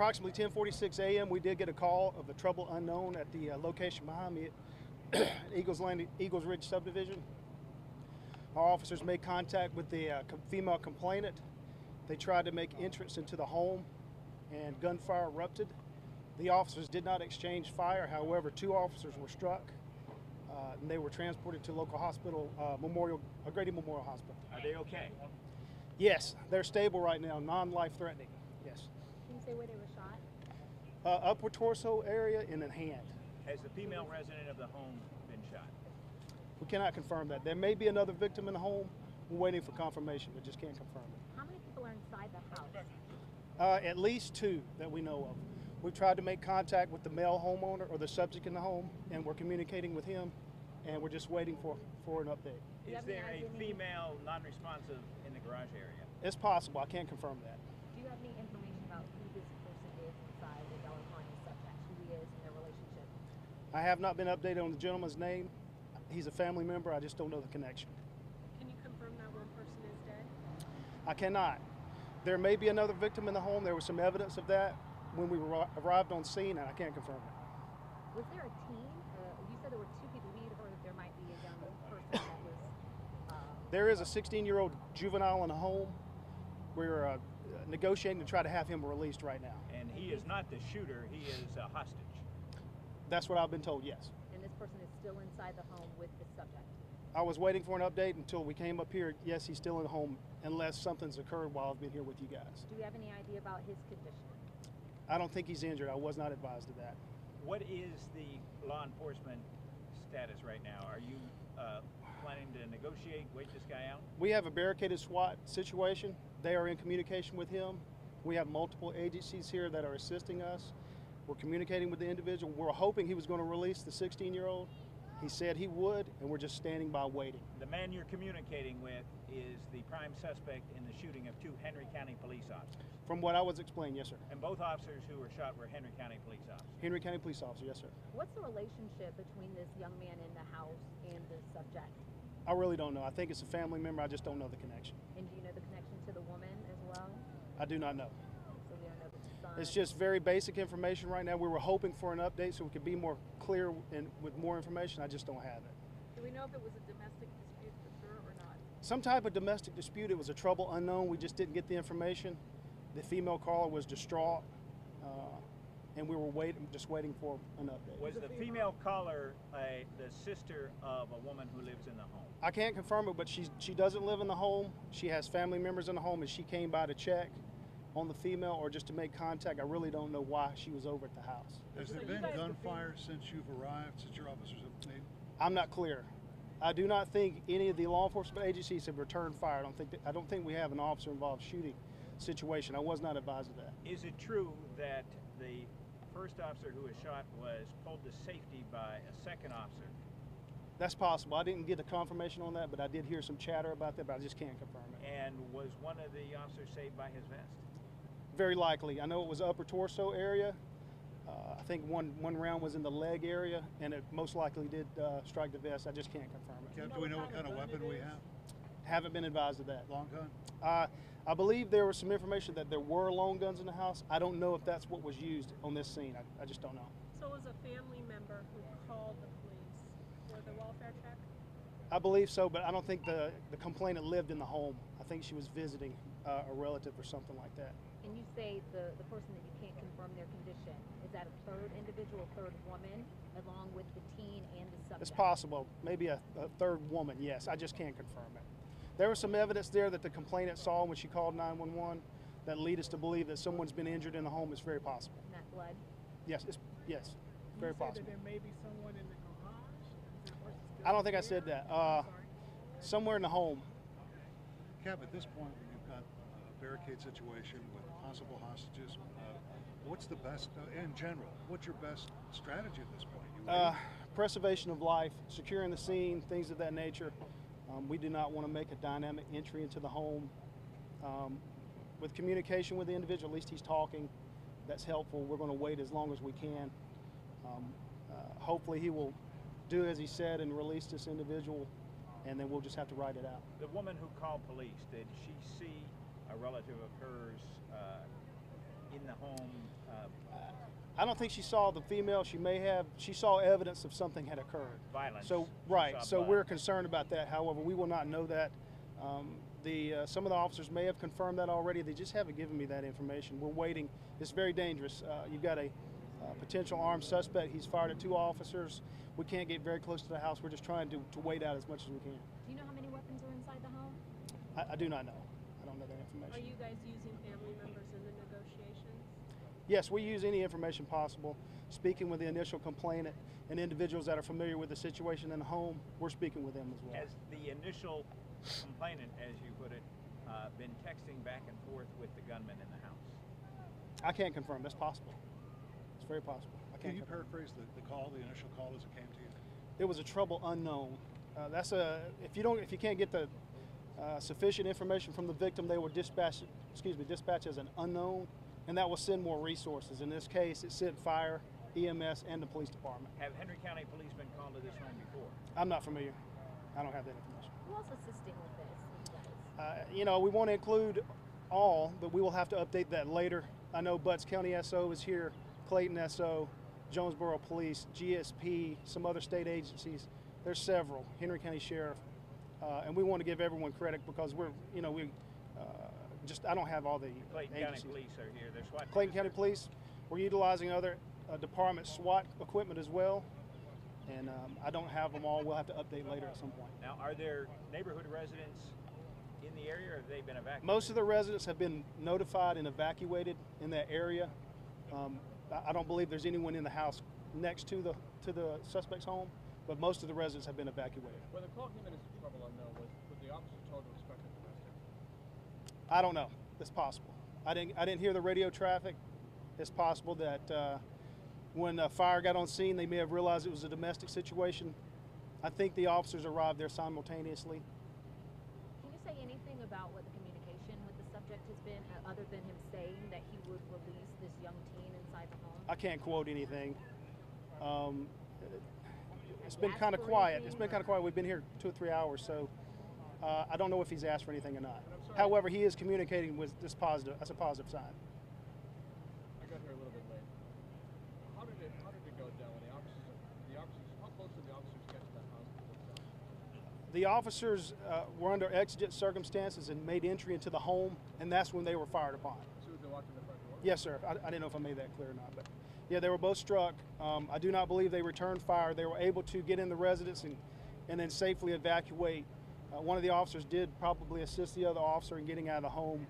approximately 10:46 a.m., we did get a call of the trouble unknown at the location behind me at Eagles Ridge subdivision. Our officers made contact with the female complainant. They tried to make entrance into the home, and gunfire erupted. The officers did not exchange fire. However, 2 officers were struck, and they were transported to local hospital, Grady Memorial Hospital. Are they okay? Yes, they're stable right now, non-life threatening. Yes. Can you say where they were shot? Upper torso area and in hand. Has the female resident of the home been shot? We cannot confirm that. There may be another victim in the home. We're waiting for confirmation, but just can't confirm it. How many people are inside the house? At least 2 that we know of. We've tried to make contact with the male homeowner or the subject in the home, and we're communicating with him, and we're just waiting for an update. Is there a female non-responsive in the garage area? It's possible. I can't confirm that. Do you have any information about who this person is inside that y'all are calling the subject, who he is and their relationship? I have not been updated on the gentleman's name. He's a family member. I just don't know the connection. Can you confirm that one person is dead? I cannot. There may be another victim in the home. There was some evidence of that when we arrived on scene, and I can't confirm it. Was there a team? You said there were 2 people. We had heard that there might be a young person that was... There is a 16-year-old juvenile in the home. We're negotiating to try to have him released right now. And he is not the shooter, he is a hostage. That's what I've been told, yes. And this person is still inside the home with the subject? I was waiting for an update until we came up here. Yes, he's still in the home, unless something's occurred while I've been here with you guys. Do you have any idea about his condition? I don't think he's injured. I was not advised of that. What is the law enforcement status right now? Are you planning to negotiate, wait this guy out? We have a barricaded SWAT situation. They are in communication with him. We have multiple agencies here that are assisting us. We're communicating with the individual. We're hoping he was going to release the 16-year-old. He said he would, and we're just standing by waiting. The man you're communicating with is the prime suspect in the shooting of 2 Henry County police officers. From what I was explained, yes, sir. And both officers who were shot were Henry County police officers. Henry County police officer, yes, sir. What's the relationship between this young man in the house and the subject? I really don't know. I think it's a family member. I just don't know the connection. And do you know the connection to the woman as well? I do not know. So we don't know the son. It's just very basic information right now. We were hoping for an update so we could be more clear and with more information. I just don't have it. Do we know if it was a domestic dispute for sure or not? Some type of domestic dispute. It was a trouble unknown. We just didn't get the information. The female caller was distraught, and we were just waiting for an update. Was the female caller the sister of a woman who lives in the home? I can't confirm it, but she doesn't live in the home. She has family members in the home, and she came by to check on the female or just to make contact. I really don't know why she was over at the house. Has there been gunfire since you've arrived, since your officers have made? I'm not clear. I do not think any of the law enforcement agencies have returned fire. I don't think we have an officer-involved shooting situation. I was not advised of that. Is it true that the first officer who was shot was pulled to safety by a second officer? That's possible. I didn't get a confirmation on that, but I did hear some chatter about that, but I just can't confirm it. And was one of the officers saved by his vest? Very likely. I know it was upper torso area. I think one round was in the leg area, and it most likely did strike the vest. I just can't confirm it. Do we know what kind of weapon we have? Haven't been advised of that. Long gun? I believe there was some information that there were long guns in the house. I don't know if that's what was used on this scene. I just don't know. So it was a family member who called the police for the welfare check? I believe so, but I don't think the complainant lived in the home. I think she was visiting a relative or something like that. And you say the person that you can't confirm their condition, is that a third individual, third woman, along with the teen and the subject? It's possible. Maybe a third woman, yes. I just can't confirm it. There was some evidence there that the complainant saw when she called 911 that lead us to believe that someone's been injured in the home. It's very possible. And that blood? Yes, yes, very possible. You said that there may be someone in the garage? I don't think I said that. Somewhere in the home. Kev, at this point, when you've got a barricade situation with possible hostages, what's the best, in general, what's your best strategy at this point? Preservation of life, securing the scene, things of that nature. We do not want to make a dynamic entry into the home. With communication with the individual, at least he's talking, that's helpful. We're going to wait as long as we can. Hopefully he will do as he said and release this individual, and then we'll just have to write it out. The woman who called police, did she see a relative of hers in the home I don't think she saw the female. She may have. She saw evidence of something had occurred. Violence. So She right. saw So blood. we're concerned about that. However, we will not know that. Some of the officers may have confirmed that already. They just haven't given me that information. We're waiting. It's very dangerous. You've got a potential armed suspect. He's fired at 2 officers. We can't get very close to the house. We're just trying to wait out as much as we can. Do you know how many weapons are inside the home? I do not know. I don't know that information. Are you guys using family members in the negotiations? Yes, we use any information possible. Speaking with the initial complainant and individuals that are familiar with the situation in the home, we're speaking with them as well. Has the initial complainant, as you put it, been texting back and forth with the gunman in the house? I can't confirm. That's possible. It's very possible. I Can can't you confirm. paraphrase the call, the initial call as it came to you? It was a trouble unknown. If you can't get the sufficient information from the victim, they will dispatch as an unknown, and that will send more resources. In this case, it sent fire, EMS, and the police department. Have Henry County police been called to this home before? I'm not familiar. I don't have that information. Who else assisting with this, you guys? We want to include all, but we will have to update that later. I know Butts County SO is here, Clayton SO, Jonesboro Police, GSP, some other state agencies. There's several, Henry County Sheriff, and we want to give everyone credit because I don't have all the Clayton agencies. County police are here. They're SWAT. Clayton County Police, we're utilizing other department SWAT equipment as well, and I don't have them all. We'll have to update later at some point. Now, are there neighborhood residents in the area, or have they been evacuated? Most of the residents have been notified and evacuated in that area. I don't believe there's anyone in the house next to the suspect's home, but most of the residents have been evacuated. When the call came in as trouble unknown, was the officer told to expect a domestic? I don't know. It's possible. I didn't hear the radio traffic. It's possible that when fire got on scene, they may have realized it was a domestic situation. I think the officers arrived there simultaneously. Can you say anything about what the communication with the subject has been, other than him saying that he would release this young teen inside the home? I can't quote anything. It's been asked kind of for quiet. anything, It's been or- kind of quiet. We've been here 2 or 3 hours, so I don't know if he's asked for anything or not. However, he is communicating with this positive. That's a positive sign. I got here a little bit late. How did it go down when the officers, how close did the officers get to that house? The officers were under exigent circumstances and made entry into the home, and that's when they were fired upon. So they walked in the front door? Yes, sir. I didn't know if I made that clear or not, but yeah, they were both struck. I do not believe they returned fire. They were able to get in the residence and then safely evacuate. One of the officers did probably assist the other officer in getting out of the home,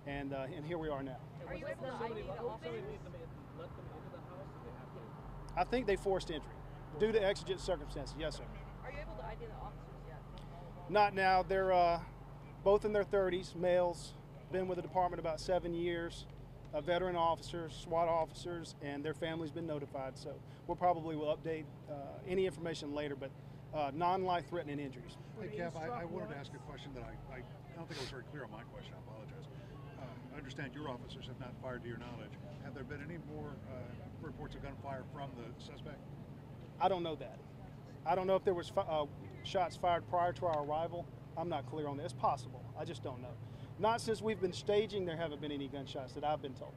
and here we are now. Are you able to ID the Somebody open? let them into the house, or they have to? I think they forced entry due to exigent circumstances. Yes, sir. Are you able to ID the officers yet? Not now. They're both in their 30s, males, been with the department about 7 years, veteran officers, SWAT officers, and their family's been notified. So we'll probably will update any information later, but non-life-threatening injuries. Hey, Kev, I wanted to ask a question that I don't think I was very clear on my question. I apologize. I understand your officers have not fired to your knowledge. Have there been any more reports of gunfire from the suspect? I don't know that. I don't know if there was shots fired prior to our arrival. I'm not clear on that. It's possible. I just don't know. Not since we've been staging, there haven't been any gunshots that I've been told.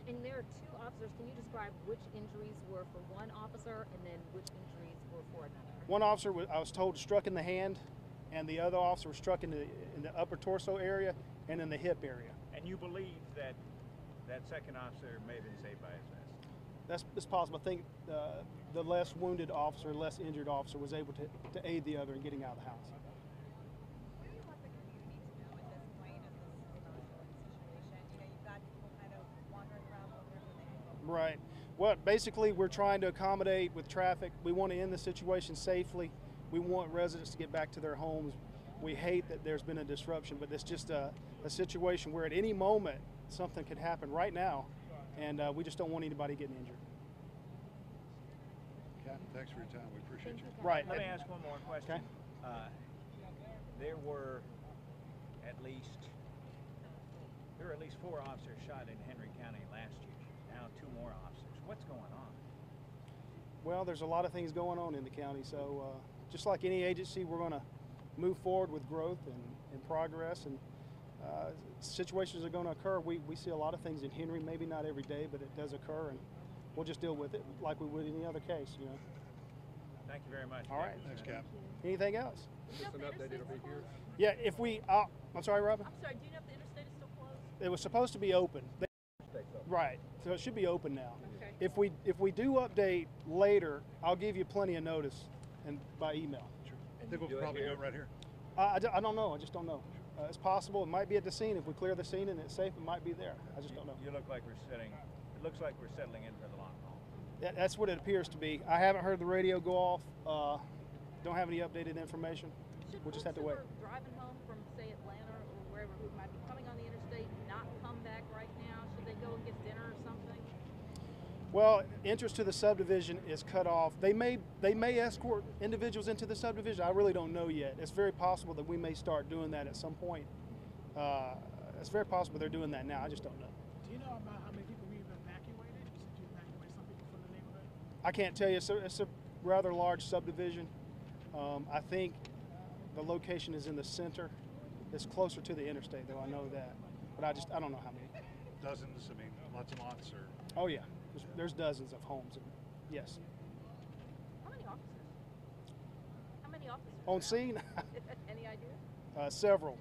And there are 2 officers. Can you describe which injuries were for one officer and then which injuries were for another? One officer, I was told, struck in the hand, and the other officer was struck in the upper torso area and in the hip area. And you believe that that second officer may have been saved by his vest? It's possible. I think the less wounded officer, less injured officer was able to aid the other in getting out of the house. What do you want the community to know at this point of this situation? You've got people kind of wandering around looking for things. Right. Well, basically, we're trying to accommodate with traffic. We want to end the situation safely. We want residents to get back to their homes. We hate that there's been a disruption, but it's just a situation where at any moment something could happen right now, and we just don't want anybody getting injured. Captain, thanks for your time. We appreciate you. Right. Let me ask one more question. Okay. There were at least 4 officers shot in Henry County last year. Now 2 more officers. What's going on? Well, there's a lot of things going on in the county, so just like any agency, we're going to move forward with growth and progress, and situations are going to occur. We see a lot of things in Henry, maybe not every day, but it does occur, and we'll just deal with it like we would any other case, you know. Thank you very much. All right. Thanks, Cap. Anything else? Do you know Just if an the update, it'll be interstate's here. closed? Yeah, if we, I'm sorry, Robin? I'm sorry, do you know if the interstate is still closed? It was supposed to be open. State's up. Right, so it should be open now. Okay. If we do update later, I'll give you plenty of notice and by email. I think we'll probably do it right here. I don't know. I just don't know. It's possible. It might be at the scene. If we clear the scene and it's safe, it might be there. I just don't know. You look like we're sitting. It looks like we're settling in for the long haul. That's what it appears to be. I haven't heard the radio go off. Don't have any updated information. Should We'll just folks have to wait. who are driving home from, say, Atlanta or wherever, who might be coming on the interstate, not come back right now? Should they go and get dinner or something? Well, entrance to the subdivision is cut off. They may escort individuals into the subdivision. I really don't know yet. It's very possible that we may start doing that at some point. It's very possible they're doing that now. I just don't know. Do you know about how many people we've evacuated? You said you evacuated some people from the neighborhood. I can't tell you. It's a rather large subdivision. I think the location is in the center. It's closer to the interstate, though. I know that, but I don't know how many. Dozens, I mean, lots or Oh yeah, there's dozens of homes. Yes. How many officers? How many officers? On are scene, out? Any idea?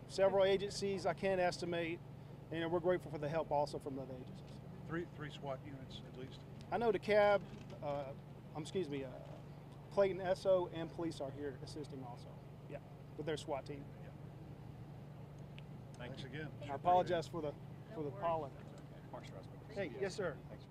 several agencies. I can't estimate, and we're grateful for the help also from other agencies. three SWAT units at least. I know the cab, Clayton SO and police are here assisting also. Yeah, with their SWAT team. Thanks again. I apologize for the pollen. Mark Strasburg. Hey, yes sir. Thanks.